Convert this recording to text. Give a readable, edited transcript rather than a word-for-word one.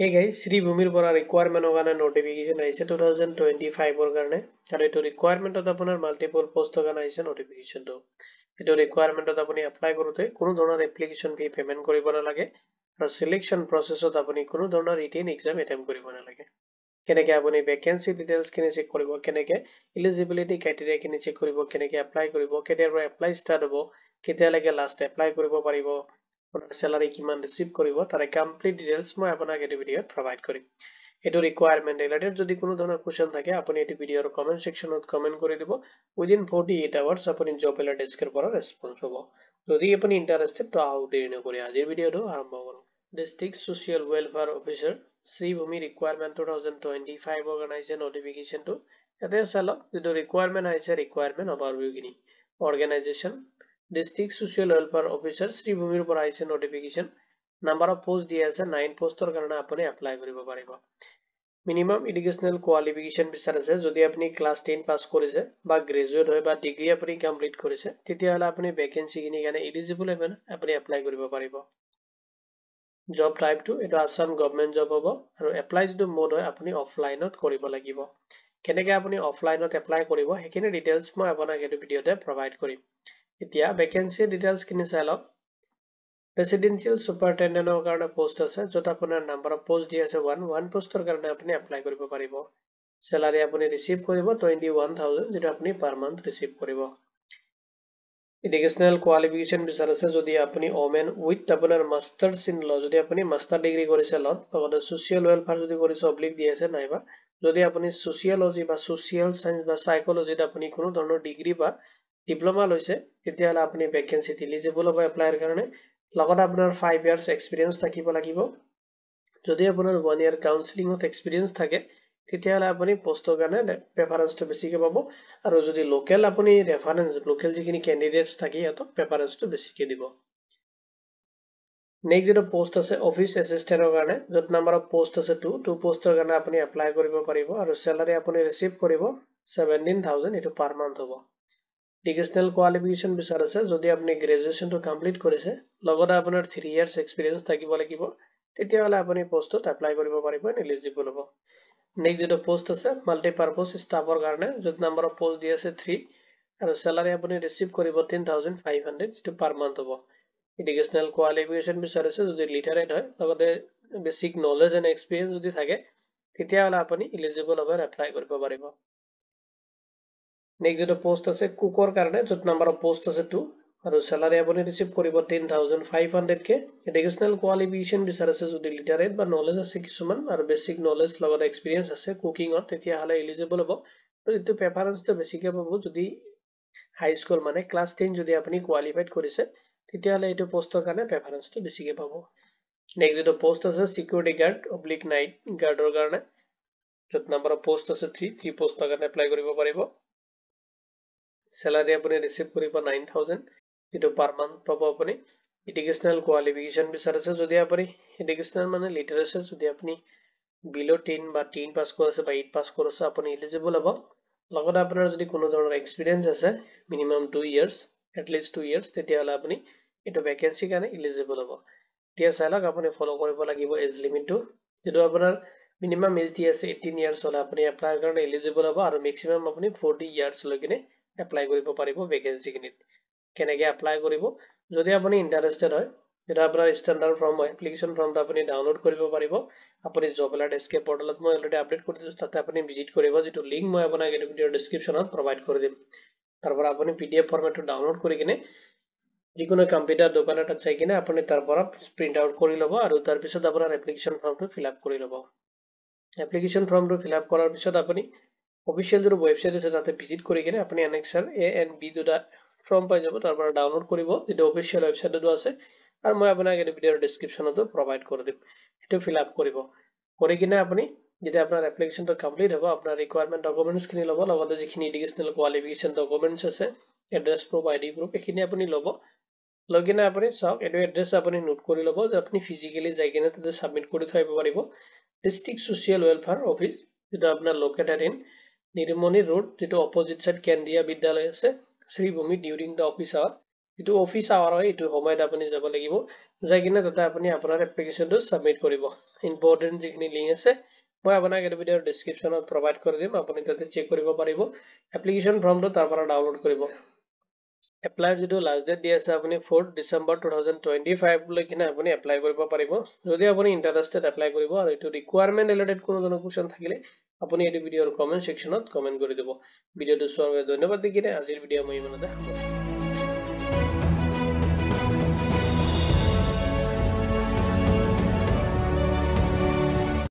Hey guys, Sri Bhumir Pora requirement ogana notification aise 2025 or karne aru etu requirement ot apunar multiple post ogana aise notification to etu requirement ot apuni apply korute kono dhoroner application fee payment koribo nalage aru selection process ot apuni kono dhoroner written exam attempt koribo nalage keneke apuni vacancy details kini check koribo keneke eligibility criteria kini check koribo keneke apply koribo ketiar pora apply start hobo ketia lage last apply koribo paribo salary kiman receive koribo tare complete details মই আপোনাক এই ভিডিওত provide কৰিম এটো requirement related যদি কোনো ধৰণৰ question থাকে আপুনি এই ভিডিওৰ comment sectionত comment কৰি দিব within 48 hours আপুনি job alert desk পৰা response হ'ব যদি আপুনি interested তো আহক দেৰি নকৰি আজিৰ ভিডিওটো আৰম্ভ কৰোঁ district social welfare officer Sri Bhumi requirement 2025 organization notification to ইয়াতে চালক যেটো requirement আহিছে requirement overview খিনি organization District Social Welfare Officer Sri Bhumir পৰা আহিছে notification number of post দিয়া আছে 9 পোষ্টৰ কাৰণে আপুনি apply কৰিব পাৰিব minimum educational qualification বিচাৰিছে যদি আপুনি class 10 পাস কৰিছে বা graduate হয় বা degree আপুনি complete কৰিছে তেতিয়া হলে আপুনি vacancy খিনি কাৰণে eligible হয় আপুনি apply কৰিব পাৰিব job type to এটা Assam government job হ'ব আৰু apply যিটো mode হয় আপুনি offline ত কৰিব লাগিব কেনেকৈ আপুনি offline ত apply কৰিব হেখিনি details মই আপোনাক এই ভিডিওতে provide কৰিম এতিয়া vacancy details খিনি চাই লওক residential superintendent ৰ কাৰণে post আছে যত আপোনাৰ number of post দি আছে 1 পোষ্টৰ কাৰণে আপুনি apply কৰিব পাৰিব salary আপুনি receive কৰিব 21000 যেটা আপুনি per month receive কৰিব educational qualification বিচাৰিছে যদি আপুনি ওমেন উইথ আপোনাৰ মাষ্টাৰ্ছ ইন ল যদি আপুনি মাষ্টাৰ ডিগ্ৰী কৰিছে ল লগতে social welfare যদি কৰিছে অবলিক দি আছে নাইবা যদি আপুনি sociology বা social science বা psychology আপুনি কোনো ধৰণৰ ডিগ্ৰী বা ডিপ্লোমা লৈছে তেতিয়াহলে আপুনি ভ্যাকেন্সি এলিজিবল হ'ব এপ্লাইৰ কাৰণে লগতে আপোনাৰ 5 ইয়াৰ্স এক্সপেৰিয়েন্স থাকিব লাগিব যদি আপোনাৰ 1 ইয়াৰ কাউন্সেলিংত এক্সপেৰিয়েন্স থাকে তেতিয়াহলে আপুনি পোষ্টৰ কাৰণে প্ৰেফাৰেন্সটো বেছিকৈ পাব আৰু যদি লোকেল আপুনি ৰেফাৰেন্স লোকেল যিখিনি ক্যান্ডিডেটস থাকে ইয়াত প্ৰেফাৰেন্সটো বেছিকৈ দিব নেক্সট যেটো পোষ্ট আছে অফিস এসিস্ট্যান্টৰ কাৰণে যত নাম্বাৰ অফ পোষ্ট আছে 2 পোষ্টৰ কাৰণে আপুনি এপ্লাই কৰিব পাৰিব আৰু স্যালাৰি আপুনি ৰিসিভ কৰিব 17000 এটো পাৰ মান্থ হ'ব educational qualification বিচাৰিছে যদি আপুনি গ্ৰেজুৱেচন টো কমপ্লিট কৰিছে লগতে আপোনাৰ 3 ইয়াৰ্স এক্সপেৰিয়েন্স থাকিব লাগিব তেতিয়াহলে আপুনি পোষ্টত এপ্লাই কৰিব পাৰিব এলিজিবল হ'ব নেক্সট যেটো পোষ্ট আছে মাল্টিপাৰপাস ষ্টাফৰ কাৰণে যত নাম্বাৰ অফ পোষ্ট দি আছে 3 আৰু স্যালাৰি আপুনি ৰিসিভ কৰিব 10500 এটো পাৰ মান্থ হ'ব educational qualification বিচাৰিছে যদি লিটাৰেট হয় লগতে বেসিক নলেজ এণ্ড এক্সপেৰিয়েন্স যদি থাকে তেতিয়াহলে আপুনি এলিজিবল হ'ব এপ্লাই কৰিব পাৰিব নেক্সট যেটো পোষ্ট আছে কুকৰ কাৰণে যত নাম্বাৰ অফ পোষ্ট আছে 2 আৰু স্যালাৰি আপুনি ৰিসিভ কৰিব 10500 কে এডুকেশনাল কোৱালিফিকেশন বিচাৰিছে যদি লিটাৰেট বা নলেজ আছে কিছুমান আৰু বেসিক নলেজ লগতে এক্সপেৰিয়েন্স আছে কুকিংত তেতিয়াহলে এলিজিবল হ'ব আৰু এটো প্ৰেফাৰেন্সটো বেছিকৈ পাব যদি হাই স্কুল মানে ক্লাস 10 যদি আপুনি কোৱালিফাইড কৰিছে তেতিয়াহলে এটো পোষ্টৰ কাৰণে প্ৰেফাৰেন্সটো বেছিকৈ পাব নেক্সট যেটো পোষ্ট আছে সিকিউৰিটি গাৰ্ড অবলিক নাইট গাৰ্ডৰ কাৰণে যত নাম্বাৰ অফ পোষ্ট আছে 3 পোষ্টৰ কাৰণে এপ্লাই কৰিব পাৰিব salary আপুনি ৰিসিভ কৰিব 9000 যেটো পাৰ মান্থ পাব আপুনি এডুকেশনাল কোৱালিফিকেশন বিচাৰিছে যদি আপুনি এডুকেশনাল মানে লিটাৰেচাৰ যদি আপুনি বিলো 10 বা 10 পাস কৰিছে বা 8 পাস কৰিছে আপুনি এলিজিবল হ'ব লগতে আপোনাৰ যদি কোনো ধৰণৰ এক্সপেৰিয়েন্স আছে minimum 2 years at list 2 years তেতিয়াহলে আপুনি এটো ভ্যাকেন্সি কাৰণে এলিজিবল হ'ব এতিয়া চালক আপুনি ফলো কৰিব লাগিব এজ লিমিটটো যেটো আপোনাৰ মিনিমাম এজ দি আছে 18 ইয়াৰ্স হলে আপুনি এপ্লাই কাৰণে এলিজিবল হ'ব আৰু ম্যাক্সিমাম আপুনি 40 ইয়াৰ্স লৈকে এপ্লাই কৰিব পাৰিব ভ্যাকেন্সি খিনিত কেনেকৈ এপ্লাই কৰিব যদি আপুনি ইন্টাৰেস্টেড হয় এটা আপোনাৰ ষ্টেণ্ডাৰ্ড ফৰ্ম হয় এপ্লিকেশন ফৰ্মটো আপুনি ডাউনলোড কৰিব পাৰিব আপুনি জব এলাৰ্ট এসকে পৰ্টেলত মই অলৰেডি আপডেট কৰি দিছো তাতে আপুনি ভিজিট কৰিব যেটো লিংক মই আপোনাক এই ভিডিওৰ ডেসক্ৰিপচনত প্ৰভাইড কৰি দিম তাৰ পৰা আপুনি পিডিএফ ফৰ্মেটটো ডাউনলোড কৰি কিনে যিকোনো কম্পিউটাৰ দোকান এটাত যাই কিনে আপুনি তাৰ পৰা প্ৰিন্ট আউট কৰি ল'ব আৰু তাৰ পিছত আপোনাৰ এপ্লিকেশন ফৰ্মটো ফিল আপ কৰি ল'ব এপ্লিকেশন ফৰ্মটো ফিল আপ কৰাৰ পিছত আপুনি অফিচিয়েল যেটো ওয়েবসাইট আছে তাতে ভিজিট কৰি কিনে আপুনি এনেক্সাৰ এ এণ্ড বি দুটা ফৰ্ম পাই যাব তাৰ পৰা ডাউনলোড কৰিব যেটো অফিচিয়েল ওয়েবসাইটটো আছে আৰু মই আপোনাক এই ভিডিওৰ ডেসক্ৰিপচনতো প্ৰভাইড কৰি দিম এটো ফিল আপ কৰিব কৰি কিনে আপুনি যেতিয়া আপোনাৰ এপ্লিকেশনটো কমপ্লিট হ'ব আপোনাৰ ৰিকোয়াৰমেন্ট ডকুমেন্টস খিনি ল'ব লগতে যিখিনি এডুকেশনাল কোৱালিফিকেশন ডকুমেন্টস আছে এড্ৰেছ প্ৰুফ আইডি প্ৰুফ এখিনি আপুনি ল'ব লৈ কিনে আপুনি চাওক এটো এড্ৰেছ আপুনি নোট কৰি ল'ব যে আপুনি ফিজিক্যালি যাই কিনে তাতে সাবমিট কৰি থৈ আহিব পাৰিব ডিস্ট্ৰিক্ট সোশিয়েল ওয়েলফেয়াৰ অফিস যেটো আপোনাৰ লোকেটেড ইন নিৰুমণি ৰোড যেটো অপোজিট সাইড কেন্দ্ৰীয় বিদ্যালয় আছে শ্ৰী ভূমি ডিউৰিং দা অফিস আৱাৰ যেটো অফিস আৱাৰ হয় এটো সময়ত আপুনি যাব লাগিব যাই কিনে তাতে আপুনি আপোনাৰ এপ্লিকেশনটো সাবমিট কৰিব ইম্পৰ্টেন্ট যিখিনি লিংক আছে মই আপোনাক এই ভিডিওৰ ডেসক্ৰিপচনত প্ৰভাইড কৰি দিম আপুনি তাতে চেক কৰিব পাৰিব এপ্লিকেশন ফৰ্মটো তাৰ পৰা ডাউনলোড কৰিব এপ্লাই যেটো লাষ্ট ডেট দি আছে আপুনি 4 ডিসেম্বৰ 2025 লৈ কিনে আপুনি এপ্লাই কৰিব পাৰিব যদি আপুনি ইন্টাৰেস্টেড এপ্লাই কৰিব আৰু এটো ৰিকোয়াৰমেন্ট ৰিলেটেড কোনো ধৰণৰ কোৱেশ্চন থাকিলে আপুনি এই ভিডিওৰ কমেন্ট সেকশনত কমেন্ট কৰি দিব ভিডিওটো চোৱাৰ বাবে ধন্যবাদ দি কিনে আজিৰ ভিডিও মই ইমানতে